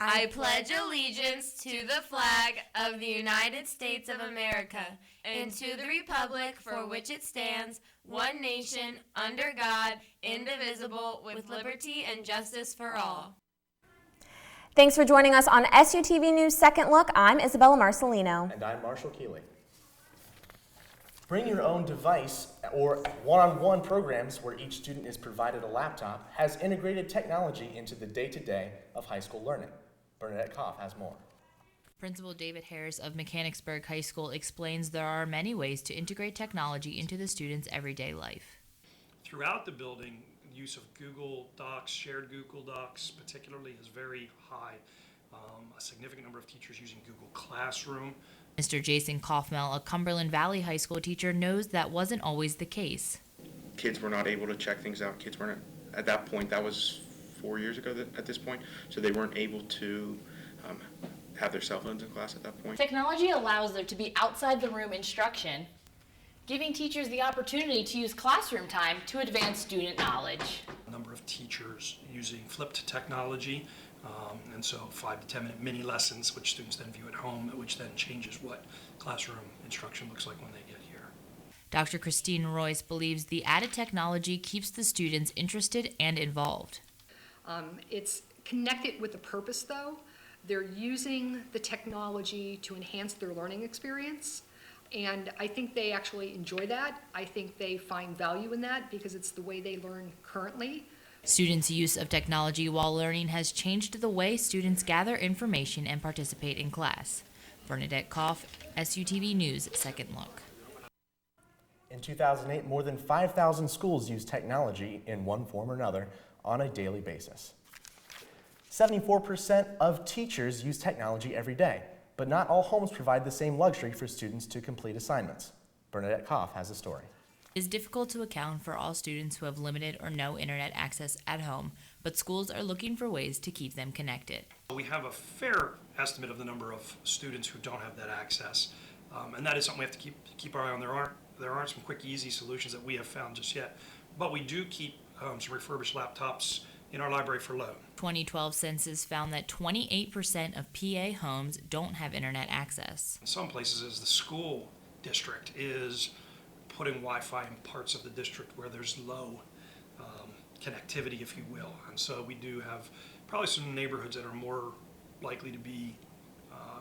I pledge allegiance to the flag of the United States of America and to the republic for which it stands, one nation, under God, indivisible, with liberty and justice for all. Thanks for joining us on SUTV News Second Look. I'm Isabella Marcelino. And I'm Marshall Keeley. Bring your own device or one-on-one programs where each student is provided a laptop has integrated technology into the day-to-day of high school learning. Bernadette Koff has more. Principal David Harris of Mechanicsburg High School explains there are many ways to integrate technology into the students' everyday life. Throughout the building, use of Google Docs, shared Google Docs particularly, is very high. A significant number of teachers using Google Classroom. Mr. Jason Kaufmel, a Cumberland Valley High School teacher, knows that wasn't always the case. Kids were not able to check things out. Kids weren't, at that point, that was 4 years ago at this point, so they weren't able to have their cell phones in class at that point. Technology allows there to be outside the room instruction, giving teachers the opportunity to use classroom time to advance student knowledge. A number of teachers using flipped technology, and so 5 to 10 minute mini lessons, which students then view at home, which then changes what classroom instruction looks like when they get here. Dr. Christine Royce believes the added technology keeps the students interested and involved. It's connected with a purpose, though. They're using the technology to enhance their learning experience, and I think they actually enjoy that. I think they find value in that because it's the way they learn currently. Students' use of technology while learning has changed the way students gather information and participate in class. Bernadette Koff, SUTV News Second Look. In 2008, more than 5,000 schools used technology in one form or another on a daily basis. 74% of teachers use technology every day, but not all homes provide the same luxury for students to complete assignments. Bernadette Koff has a story. It is difficult to account for all students who have limited or no internet access at home, but schools are looking for ways to keep them connected. We have a fair estimate of the number of students who don't have that access, and that is something we have to keep our eye on. There aren't some quick, easy solutions that we have found just yet, but we do keep some refurbished laptops in our library for loan. 2012 census found that 28% of PA homes don't have internet access. In some places, as the school district is putting Wi-Fi in parts of the district where there's low connectivity, if you will. And so we do have probably some neighborhoods that are more likely to be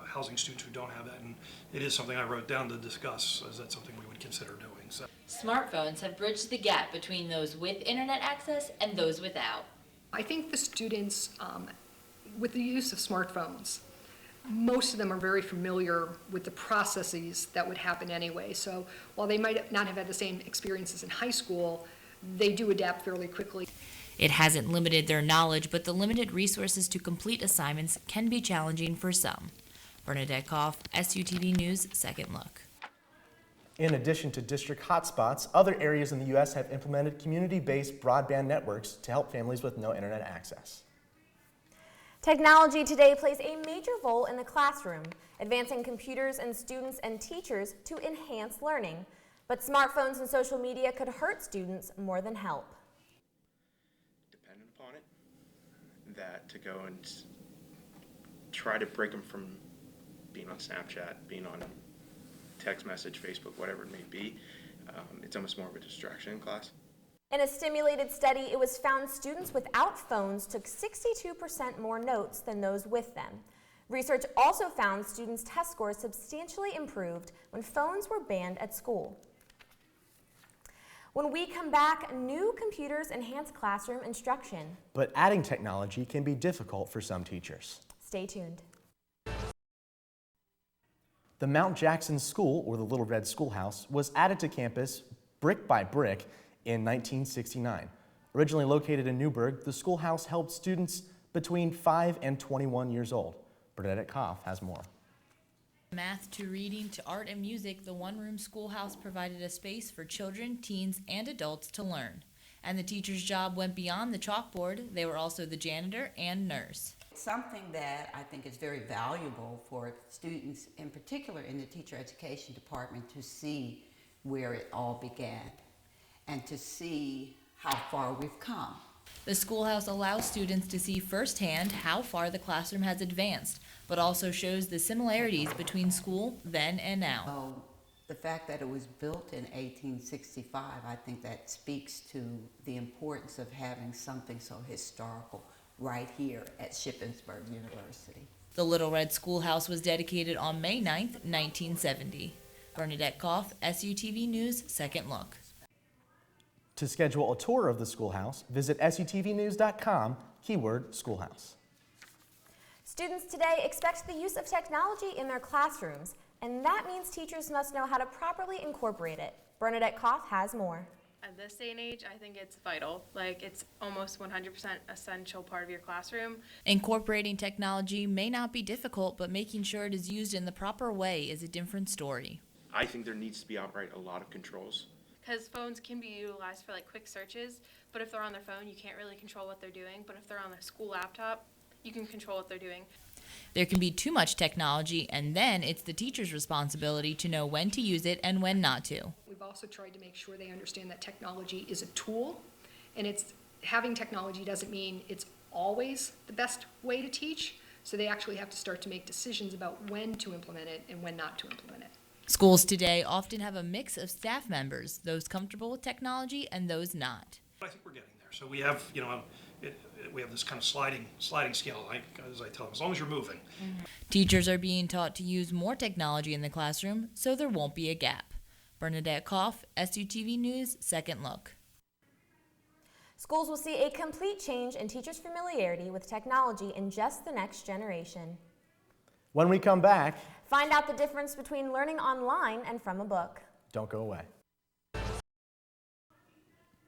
housing students who don't have that. And it is something I wrote down to discuss, as that's something we would consider doing. So Smartphones have bridged the gap between those with internet access and those without. I think the students, with the use of smartphones, most of them are very familiar with the processes that would happen anyway. So while they might not have had the same experiences in high school, they do adapt fairly quickly. It hasn't limited their knowledge, but the limited resources to complete assignments can be challenging for some. Bernadette Koff, SUTV News Second Look. In addition to district hotspots, other areas in the U.S. have implemented community-based broadband networks to help families with no internet access. Technology today plays a major role in the classroom, advancing computers and students and teachers to enhance learning. But smartphones and social media could hurt students more than help. Dependent upon it, that to go and try to break them from being on Snapchat, being on text message, Facebook, whatever it may be, it's almost more of a distraction in class. In a stimulated study, it was found students without phones took 62% more notes than those with them. Research also found students' test scores substantially improved when phones were banned at school. When we come back, new computers enhance classroom instruction. But adding technology can be difficult for some teachers. Stay tuned. The Mount Jackson School, or the Little Red Schoolhouse, was added to campus brick by brick in 1969. Originally located in Newburgh, the schoolhouse helped students between 5 and 21 years old. Bernadette Koff has more. Math to reading to art and music, the one-room schoolhouse provided a space for children, teens, and adults to learn. And the teacher's job went beyond the chalkboard. They were also the janitor and nurse. Something that I think is very valuable for students, in particular in the teacher education department, to see where it all began and to see how far we've come. The schoolhouse allows students to see firsthand how far the classroom has advanced, but also shows the similarities between school then and now. So the fact that it was built in 1865, I think that speaks to the importance of having something so historical right here at Shippensburg University. The Little Red Schoolhouse was dedicated on May 9th, 1970. Bernadette Koff, SUTV News, Second Look. To schedule a tour of the schoolhouse, visit sutvnews.com, keyword schoolhouse. Students today expect the use of technology in their classrooms, and that means teachers must know how to properly incorporate it. Bernadette Koff has more. At this day and age, I think it's vital. Like, it's almost 100% essential part of your classroom. Incorporating technology may not be difficult, but making sure it is used in the proper way is a different story. I think there needs to be outright a lot of controls. Because phones can be utilized for like quick searches, but if they're on their phone, you can't really control what they're doing. But if they're on a school laptop, you can control what they're doing. There can be too much technology, and then it's the teacher's responsibility to know when to use it and when not to. We've also tried to make sure they understand that technology is a tool, and having technology doesn't mean it's always the best way to teach, so they actually have to start to make decisions about when to implement it and when not to implement it. Schools today often have a mix of staff members, those comfortable with technology and those not. I think we're getting there. So we have, we have this kind of sliding scale. As I tell them, as long as you're moving. Teachers are being taught to use more technology in the classroom, so there won't be a gap. Bernadette Koff, SUTV News, Second Look. Schools will see a complete change in teachers' familiarity with technology in just the next generation. When we come back, find out the difference between learning online and from a book. Don't go away.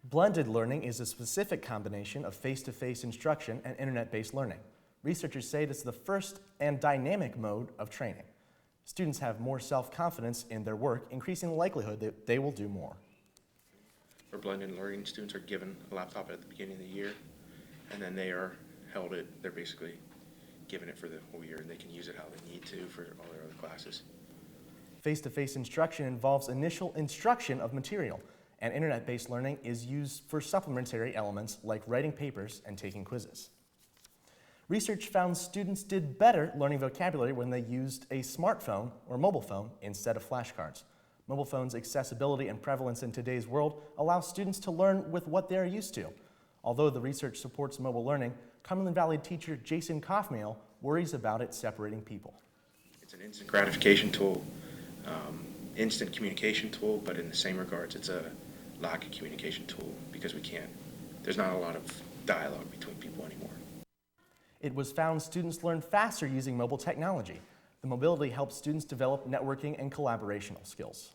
Blended learning is a specific combination of face-to-face instruction and internet-based learning. Researchers say it is the first and dynamic mode of training. Students have more self-confidence in their work, increasing the likelihood that they will do more. For blended learning, students are given a laptop at the beginning of the year, and then they're basically given it for the whole year, and they can use it how they need to for all their other classes. Face-to-face instruction involves initial instruction of material, and internet-based learning is used for supplementary elements like writing papers and taking quizzes. Research found students did better learning vocabulary when they used a smartphone or mobile phone instead of flashcards. Mobile phones' accessibility and prevalence in today's world allow students to learn with what they are used to. Although the research supports mobile learning, Cumberland Valley teacher Jason Kaufmehl worries about it separating people. It's an instant gratification tool, instant communication tool, but in the same regards, it's a lack of communication tool because there's not a lot of dialogue between people anymore. It was found students learn faster using mobile technology. The mobility helps students develop networking and collaborational skills.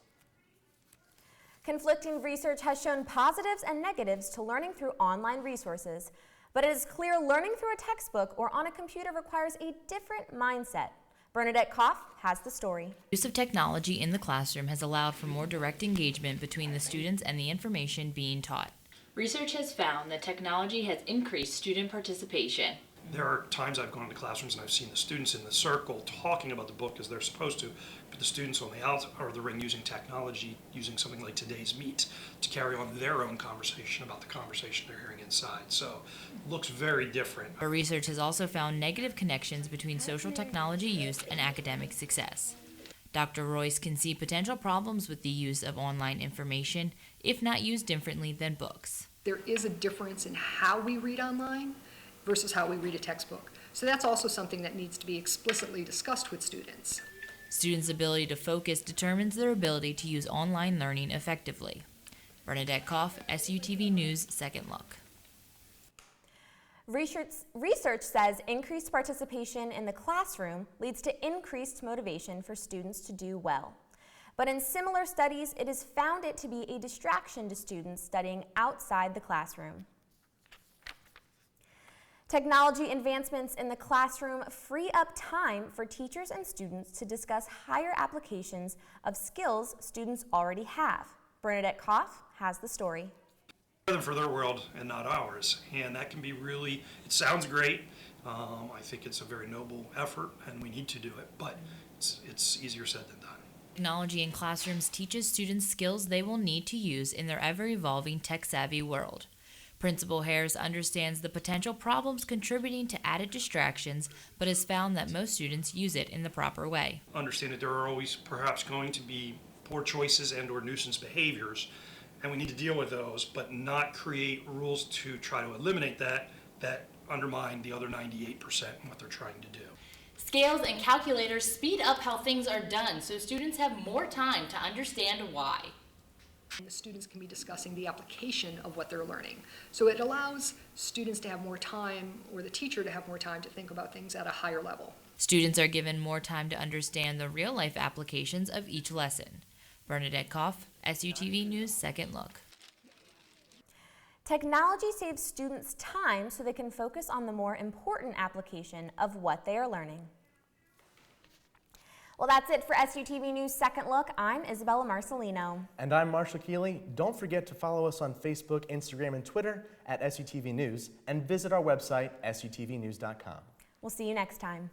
Conflicting research has shown positives and negatives to learning through online resources, but it is clear learning through a textbook or on a computer requires a different mindset. Bernadette Koff has the story. Use of technology in the classroom has allowed for more direct engagement between the students and the information being taught. Research has found that technology has increased student participation. There are times I've gone into classrooms and I've seen the students in the circle talking about the book as they're supposed to, but the students on the outside of the ring using technology, using something like Today's Meet to carry on their own conversation about the conversation they're hearing inside. So it looks very different. But research has also found negative connections between social technology use and academic success. Dr. Royce can see potential problems with the use of online information if not used differently than books. There is a difference in how we read online versus how we read a textbook. So that's also something that needs to be explicitly discussed with students. Students' ability to focus determines their ability to use online learning effectively. Bernadette Koff, SUTV News, Second Look. Research says increased participation in the classroom leads to increased motivation for students to do well. But in similar studies, it has found it to be a distraction to students studying outside the classroom. Technology advancements in the classroom free up time for teachers and students to discuss higher applications of skills students already have. Bernadette Koff has the story. Them for their world and not ours, and that can be really, it sounds great. I think it's a very noble effort and we need to do it, but it's easier said than done. Technology in classrooms teaches students skills they will need to use in their ever-evolving tech-savvy world. Principal Harris understands the potential problems contributing to added distractions, but has found that most students use it in the proper way. Understand that there are always perhaps going to be poor choices and or nuisance behaviors, and we need to deal with those, but not create rules to try to eliminate that undermine the other 98% in what they're trying to do. Scales and calculators speed up how things are done, so students have more time to understand why. And the students can be discussing the application of what they're learning. So it allows students to have more time, or the teacher to have more time to think about things at a higher level. Students are given more time to understand the real-life applications of each lesson. Bernadette Koff, SUTV News, Second Look. Technology saves students time so they can focus on the more important application of what they are learning. Well, that's it for SUTV News Second Look. I'm Isabella Marcelino. And I'm Marshall Keeley. Don't forget to follow us on Facebook, Instagram, and Twitter at SUTV News, and visit our website, sutvnews.com. We'll see you next time.